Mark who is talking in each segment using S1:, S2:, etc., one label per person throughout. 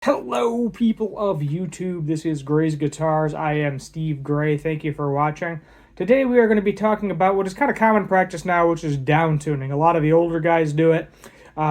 S1: Hello, people of YouTube. This is Gray's Guitars. I am Steve Gray. Thank you for watching. Today we are going to be talking about what is kind of common practice now, which is downtuning. A lot of the older guys do it.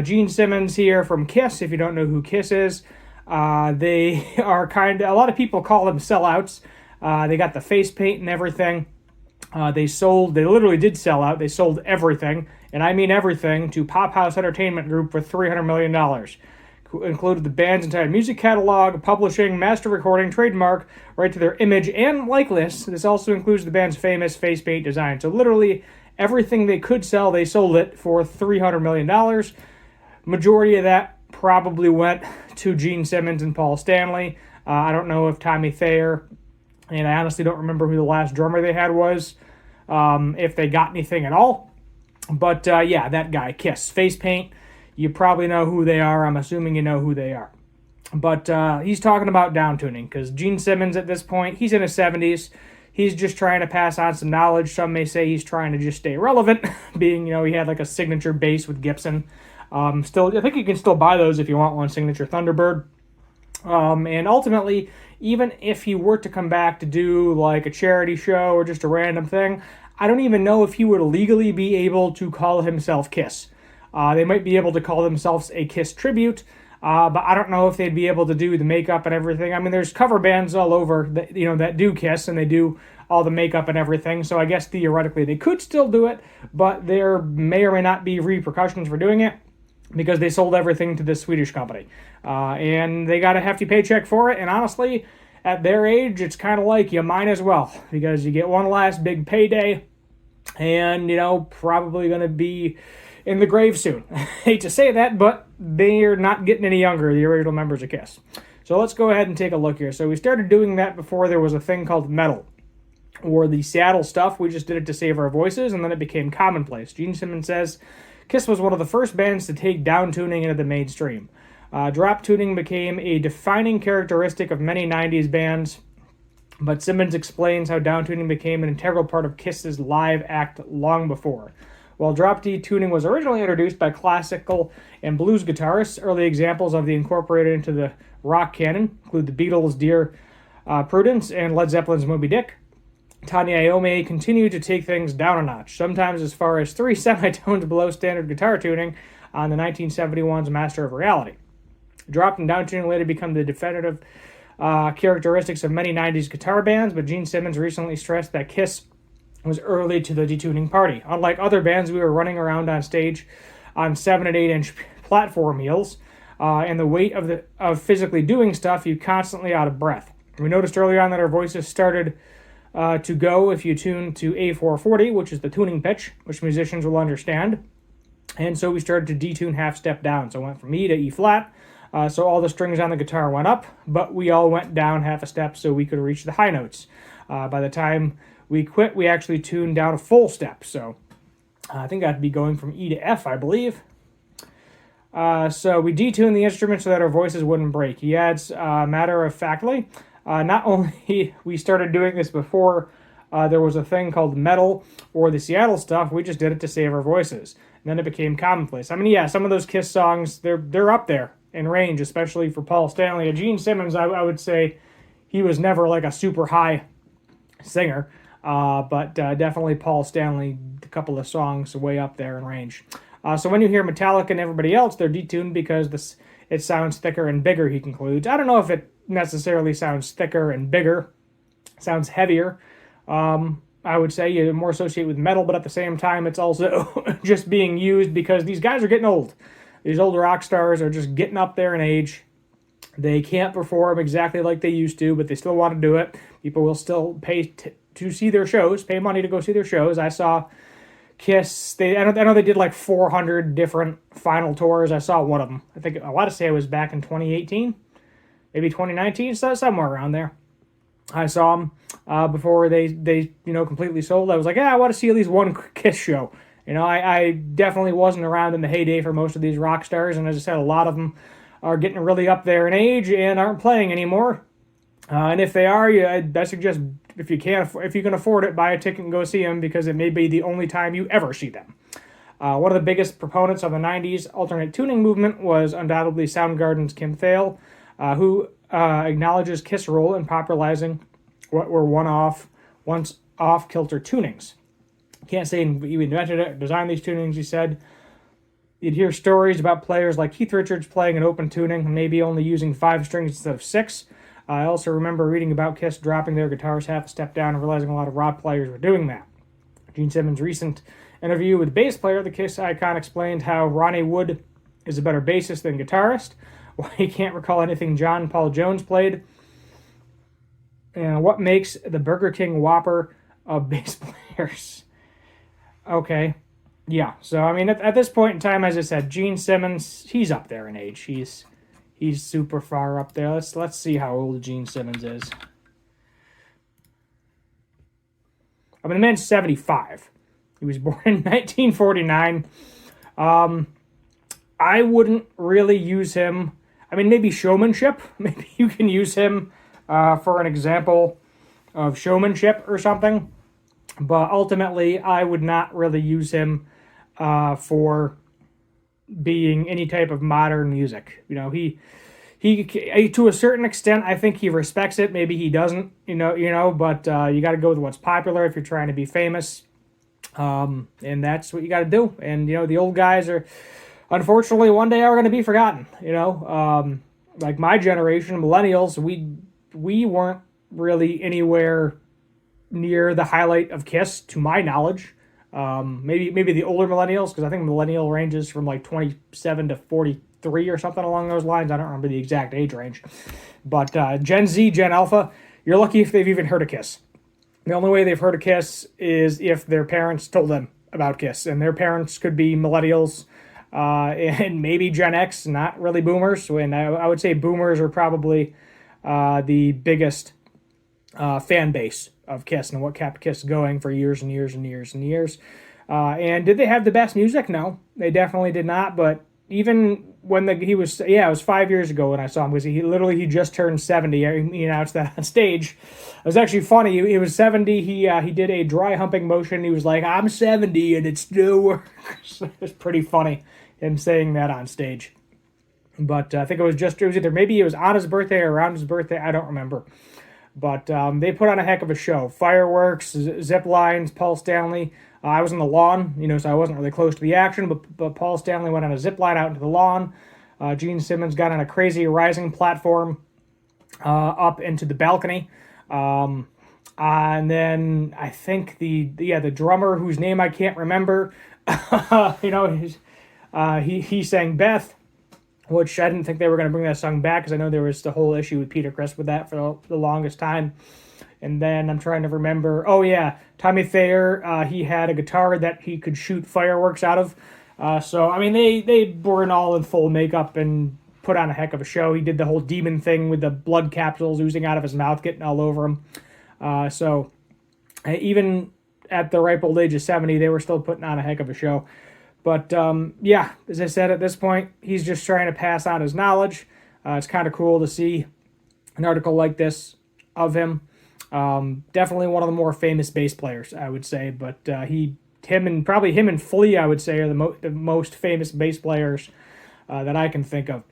S1: Gene Simmons here from Kiss, if you don't know who Kiss is. They are a lot of people call them sellouts. They got the face paint and everything. They literally did sell out. They sold everything, and I mean everything, to Pop House Entertainment Group for $300 million. Included the band's entire music catalog, publishing, master recording, trademark, right to their image and likeness. This also includes the band's famous face paint design. So literally everything they could sell, they sold it for $300 million. Majority of that probably went to Gene Simmons and Paul Stanley. I don't know if Tommy Thayer, and I honestly don't remember who the last drummer they had was, if they got anything at all. But yeah, that guy, Kiss, face paint. You probably know who they are. I'm assuming you know who they are. But he's talking about downtuning because Gene Simmons at this point, he's in his 70s. He's just trying to pass on some knowledge. Some may say he's trying to just stay relevant, being, he had like a signature bass with Gibson. I think you can still buy those if you want one, signature Thunderbird. And ultimately, even if he were to come back to do like a charity show or just a random thing, I don't even know if he would legally be able to call himself Kiss. They might be able to call themselves a Kiss tribute, but I don't know if they'd be able to do the makeup and everything. I mean, there's cover bands all over that, that do Kiss, and they do all the makeup and everything, so I guess theoretically they could still do it, but there may or may not be repercussions for doing it because they sold everything to this Swedish company. And they got a hefty paycheck for it, and honestly, at their age, it's kind of like you might as well, because you get one last big payday, and, probably going to be in the grave soon. Hate to say that, but they're not getting any younger, the original members of Kiss. So let's go ahead and take a look here. So we started doing that before there was a thing called metal, or the Seattle stuff. We just did it to save our voices, and then it became commonplace. Gene Simmons says Kiss was one of the first bands to take downtuning into the mainstream. Drop tuning became a defining characteristic of many 90s bands, but Simmons explains how downtuning became an integral part of Kiss's live act long before. While drop D tuning was originally introduced by classical and blues guitarists, early examples of the incorporated into the rock canon include the Beatles' Dear Prudence and Led Zeppelin's Moby Dick. Tanya Iommi continued to take things down a notch, sometimes as far as 3 semitones below standard guitar tuning on the 1971's Master of Reality. Drop and downtuning later become the definitive characteristics of many 90s guitar bands, but Gene Simmons recently stressed that Kiss was early to the detuning party. Unlike other bands, we were running around on stage on 7 and 8 inch platform heels, and the weight of physically doing stuff, you constantly out of breath. We noticed early on that our voices started to go if you tune to A440, which is the tuning pitch, which musicians will understand. And so we started to detune half step down. So it went from E to E flat. So all the strings on the guitar went up, but we all went down half a step so we could reach the high notes. By the time we quit, we actually tuned down a full step. So I think I'd be going from E to F, I believe. So we detuned the instrument so that our voices wouldn't break. He adds, matter-of-factly, not only we started doing this before there was a thing called metal or the Seattle stuff, we just did it to save our voices. And then it became commonplace. I mean, yeah, some of those Kiss songs, they're up there in range, especially for Paul Stanley. Gene Simmons, I would say he was never like a super high singer. But definitely Paul Stanley, a couple of songs way up there in range. So when you hear Metallica and everybody else, they're detuned because it sounds thicker and bigger, he concludes. I don't know if it necessarily sounds thicker and bigger. It sounds heavier. I would say you more associate with metal, but at the same time, it's also just being used because these guys are getting old. These old rock stars are just getting up there in age. They can't perform exactly like they used to, but they still want to do it. People will still pay to see their shows, pay money to go see their shows. I saw Kiss. I know they did like 400 different final tours. I saw one of them. I want to say it was back in 2018, maybe 2019, so somewhere around there. I saw them before they completely sold. I was like, I want to see at least one Kiss show. I definitely wasn't around in the heyday for most of these rock stars, and as I said, a lot of them are getting really up there in age and aren't playing anymore. And if they are, I suggest if you can afford it, buy a ticket and go see them because it may be the only time you ever see them. One of the biggest proponents of the 90s alternate tuning movement was undoubtedly Soundgarden's Kim Thayil. who acknowledges Kiss' role in popularizing what were once off-kilter tunings. Can't say he invented it, designed these tunings, he said. You'd hear stories about players like Keith Richards playing an open tuning, maybe only using 5 strings instead of 6. I also remember reading about Kiss dropping their guitars half a step down and realizing a lot of rock players were doing that. Gene Simmons' recent interview with bass player, the Kiss icon, explained how Ronnie Wood is a better bassist than guitarist, why he can't recall anything John Paul Jones played, and what makes the Burger King Whopper of bass players. Okay. Yeah, so I mean, at this point in time, as I said, Gene Simmons, he's up there in age. He's super far up there. Let's see how old Gene Simmons is. I mean, the man's 75. He was born in 1949. I wouldn't really use him. I mean, maybe showmanship. Maybe you can use him for an example of showmanship or something. But ultimately, I would not really use him for being any type of modern music. You know, he to a certain extent, I think he respects it. Maybe he doesn't, but you got to go with what's popular if you're trying to be famous. And that's what you got to do. And, the old guys are, unfortunately, one day are going to be forgotten, like my generation, millennials, we weren't really anywhere near the highlight of Kiss, to my knowledge. Maybe the older millennials, because I think millennial ranges from like 27 to 43 or something along those lines. I don't remember the exact age range. But Gen Z, Gen Alpha, you're lucky if they've even heard of Kiss. The only way they've heard of Kiss is if their parents told them about Kiss. And their parents could be millennials and maybe Gen X, not really boomers. And I would say boomers are probably the biggest fan base of Kiss and what kept Kiss going for years and years and years and years. And did they have the best music? No, they definitely did not. But even when it was 5 years ago when I saw him, because he just turned 70. He announced that on stage. It was actually funny. He was 70. He did a dry humping motion. He was like, "I'm 70 and it still works." It was pretty funny, him saying that on stage. But I think it was either maybe it was on his birthday or around his birthday. I don't remember. But they put on a heck of a show. Fireworks, zip lines, Paul Stanley. I was on the lawn, so I wasn't really close to the action, but Paul Stanley went on a zip line out into the lawn. Gene Simmons got on a crazy rising platform up into the balcony. And then I think the drummer, whose name I can't remember, he sang Beth, which I didn't think they were going to bring that song back, because I know there was the whole issue with Peter Criss with that for the longest time. And then I'm trying to remember, Tommy Thayer, he had a guitar that he could shoot fireworks out of. So, I mean, they were all in full makeup and put on a heck of a show. He did the whole demon thing with the blood capsules oozing out of his mouth, getting all over him. So, even at the ripe old age of 70, they were still putting on a heck of a show. But, as I said, at this point, he's just trying to pass on his knowledge. It's kind of cool to see an article like this of him. Definitely one of the more famous bass players, I would say. But him and Flea, I would say, are the most famous bass players that I can think of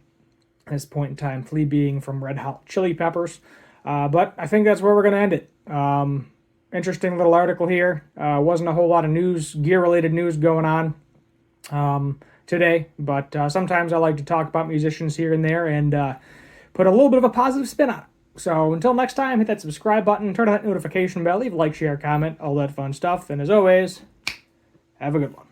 S1: at this point in time. Flea being from Red Hot Chili Peppers. But I think that's where we're going to end it. Interesting little article here. Wasn't a whole lot of gear-related news going on today, but sometimes I like to talk about musicians here and there and put a little bit of a positive spin on it. So until next time, hit that subscribe button, turn on that notification bell, leave a like, share, comment, all that fun stuff, and as always, have a good one.